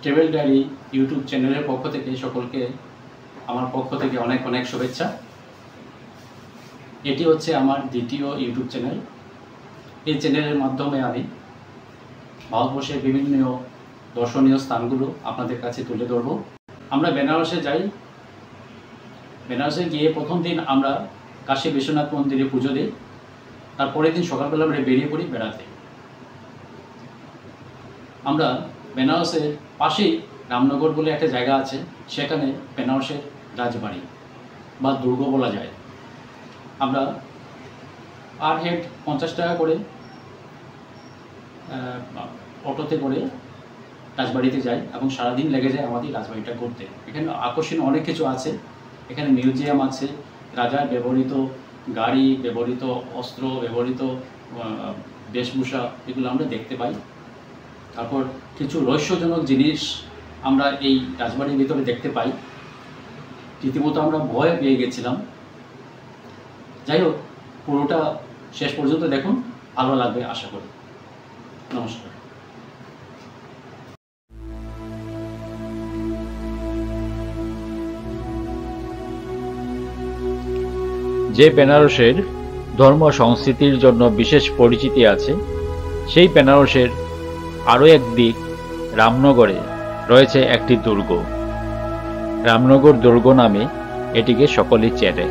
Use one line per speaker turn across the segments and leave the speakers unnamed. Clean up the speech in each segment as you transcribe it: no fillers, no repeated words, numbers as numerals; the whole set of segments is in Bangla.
ট্রাভেল ডায়েরি ইউটিউব চ্যানেলের পক্ষ থেকে সকলকে আমার পক্ষ থেকে অনেক অনেক শুভেচ্ছা। এটি হচ্ছে আমার দ্বিতীয় ইউটিউব চ্যানেল। এই চ্যানেলের মাধ্যমে আমি ভারতবর্ষের বিভিন্ন দর্শনীয় স্থানগুলো আপনাদের কাছে তুলে ধরব। আমরা বেনারসে যাই। বেনারসে গিয়ে প্রথম দিন আমরা কাশী বিশ্বনাথ মন্দিরে পুজো দিই। তারপরের দিন সকালবেলা আমরা বেরিয়ে পড়ি বেড়াতে। আমরা বেনারসের পাশেই রামনগর বলে একটা জায়গা আছে, সেখানে বেনারসের রাজবাড়ি বা দুর্গ বলা যায়। আমরা পার হেড 50 টাকা করে অটোতে করে রাজবাড়িতে যাই এবং সারাদিন লেগে যায় আমাদের রাজবাড়িটা ঘুরতে। এখানে আকর্ষণীয় অনেক কিছু আছে। এখানে মিউজিয়াম আছে, রাজার ব্যবহৃত গাড়ি, ব্যবহৃত অস্ত্র, ব্যবহৃত বেশভূষা, এগুলো আমরা দেখতে পাই। তারপর কিছু রহস্যজনক জিনিস আমরা এই রাজবাড়ির ভিতরে দেখতে পাই। রীতিমতো আমরা ভয় পেয়ে গেছিলাম। যাই হোক, পুরোটা শেষ পর্যন্ত দেখুন, ভালো লাগবে আশা করি। নমস্কার।
যে বেনারসের ধর্ম সংস্কৃতির জন্য বিশেষ পরিচিতি আছে, সেই বেনারসের আরও এক দিক রামনগরে রয়েছে একটি দুর্গ। রামনগর দুর্গ নামে এটিকে সকলেই চেনে।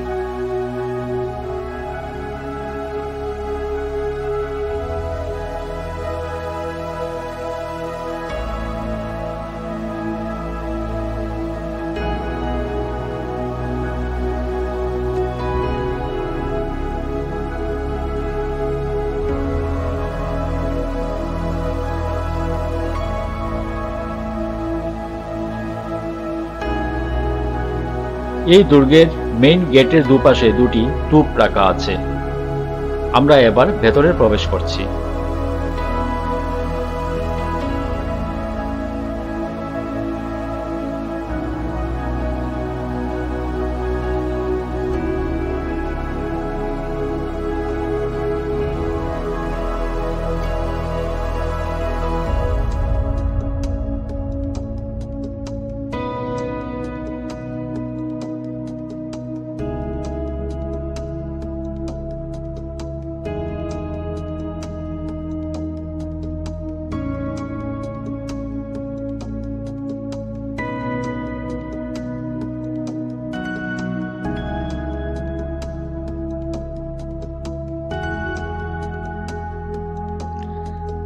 এই দুর্গের মেইন গেটের দুপাশে দুটি স্তূপ রাখা আছে। আমরা এবার ভেতরে প্রবেশ করছি।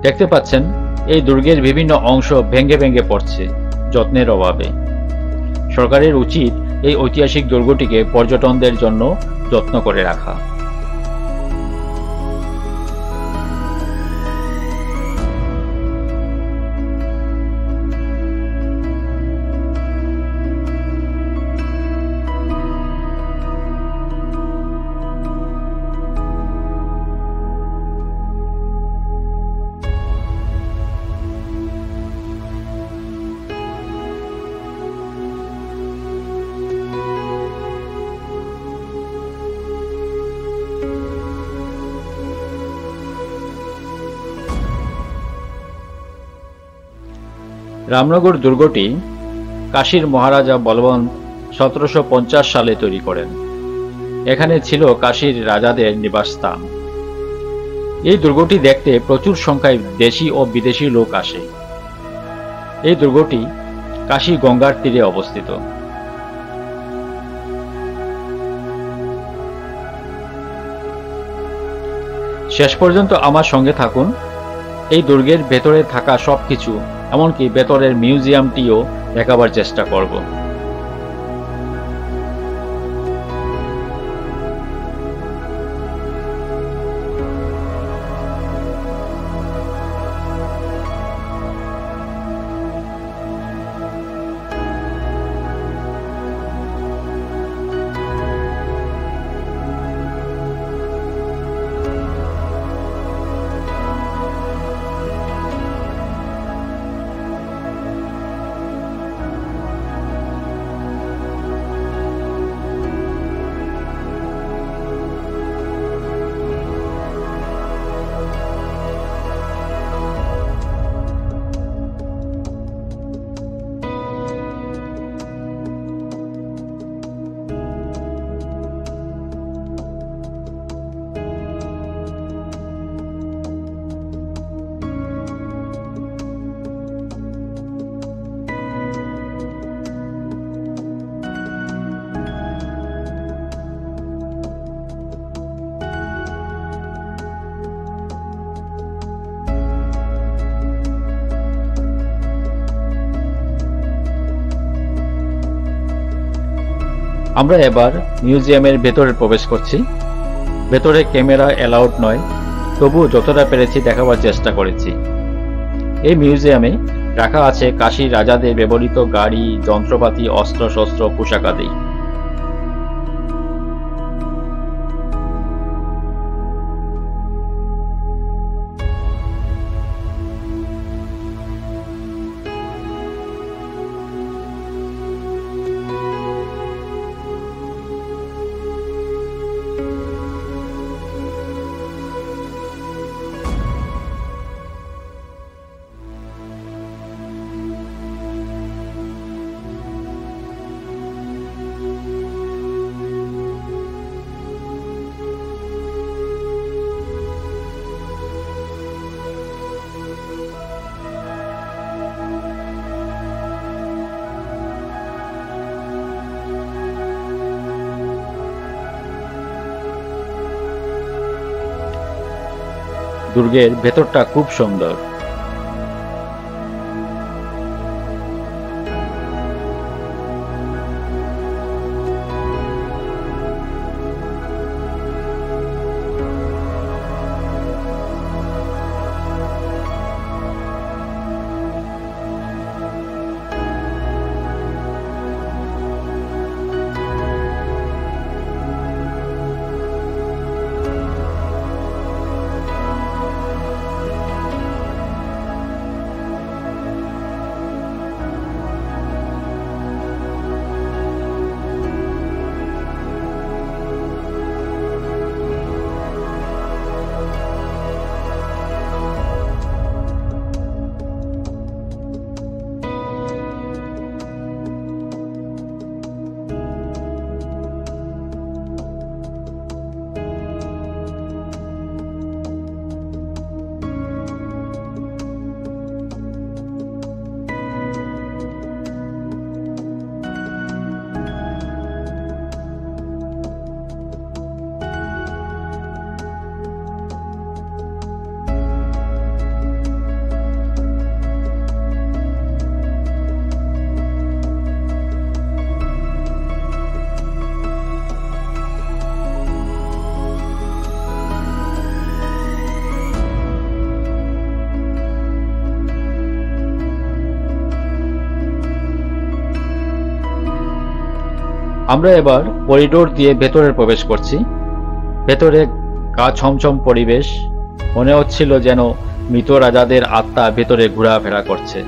দেখতে পাচ্ছেন এই দুর্গের বিভিন্ন অংশ ভেঙে ভেঙে পড়ছে যত্নের অভাবে। সরকারের উচিত এই ঐতিহাসিক দুর্গটিকে পর্যটকদের জন্য যত্ন করে রাখা। রামনগর দুর্গটি কাশীর মহারাজা বলবন্ত 1750 সালে তৈরি করেন। এখানে ছিল কাশীর রাজাদের নিবাসস্থান। এই দুর্গটি দেখতে প্রচুর সংখ্যায় দেশি ও বিদেশি লোক আসে। এই দুর্গটি কাশী গঙ্গার তীরে অবস্থিত। শেষ পর্যন্ত আমার সঙ্গে থাকুন। এই দুর্গের ভেতরে থাকা সবকিছু, এমনকি ভেতরের মিউজিয়ামটিও দেখাবার চেষ্টা করব। আমরা এবার মিউজিয়ামের ভেতরে প্রবেশ করছি। ভেতরে ক্যামেরা অ্যালাউড নয়, তবুও যতটা পেরেছি দেখাবার চেষ্টা করেছি। এই মিউজিয়ামে রাখা আছে কাশীর রাজাদের ব্যবহৃত গাড়ি, যন্ত্রপাতি, অস্ত্রশস্ত্র, পোশাকাদি। দুর্গের ভেতরটা খুব সুন্দর। আমরা এবার করিডোর দিয়ে ভেতরে প্রবেশ করছি। ভেতরে গা ছমছম পরিবেশ, মনে হচ্ছিল যেন মৃত রাজাদের আত্মা ভেতরে ঘোরাফেরা করছে।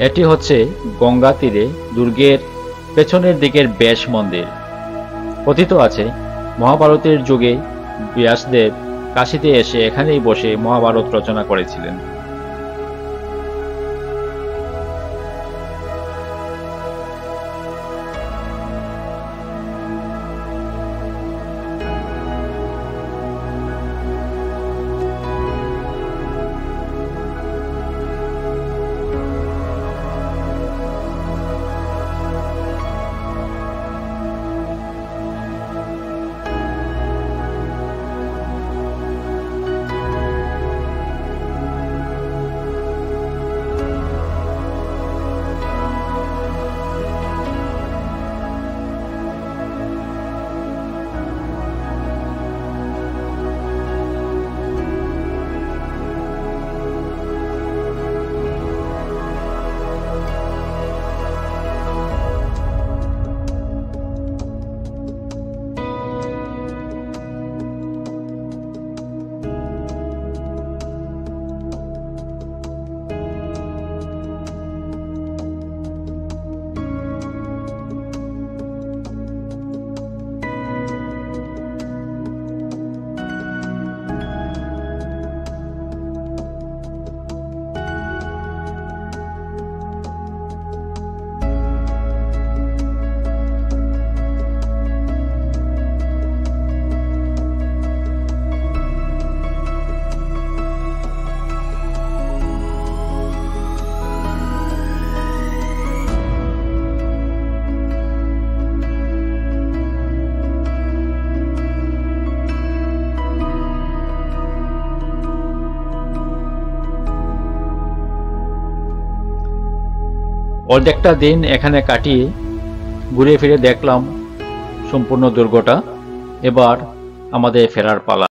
এটি হচ্ছে গঙ্গা তীরে দুর্গের পেছনের দিকের ব্যাস মন্দির। কথিত আছে মহাভারতের যুগে ব্যাসদেব কাশীতে এসে এখানেই বসে মহাভারত রচনা করেছিলেন। অর্ধেকটা দিন এখানে কাটিয়ে ঘুরে ফিরে দেখলাম সম্পূর্ণ দুর্গটা। এবার আমাদের ফেরার পালা।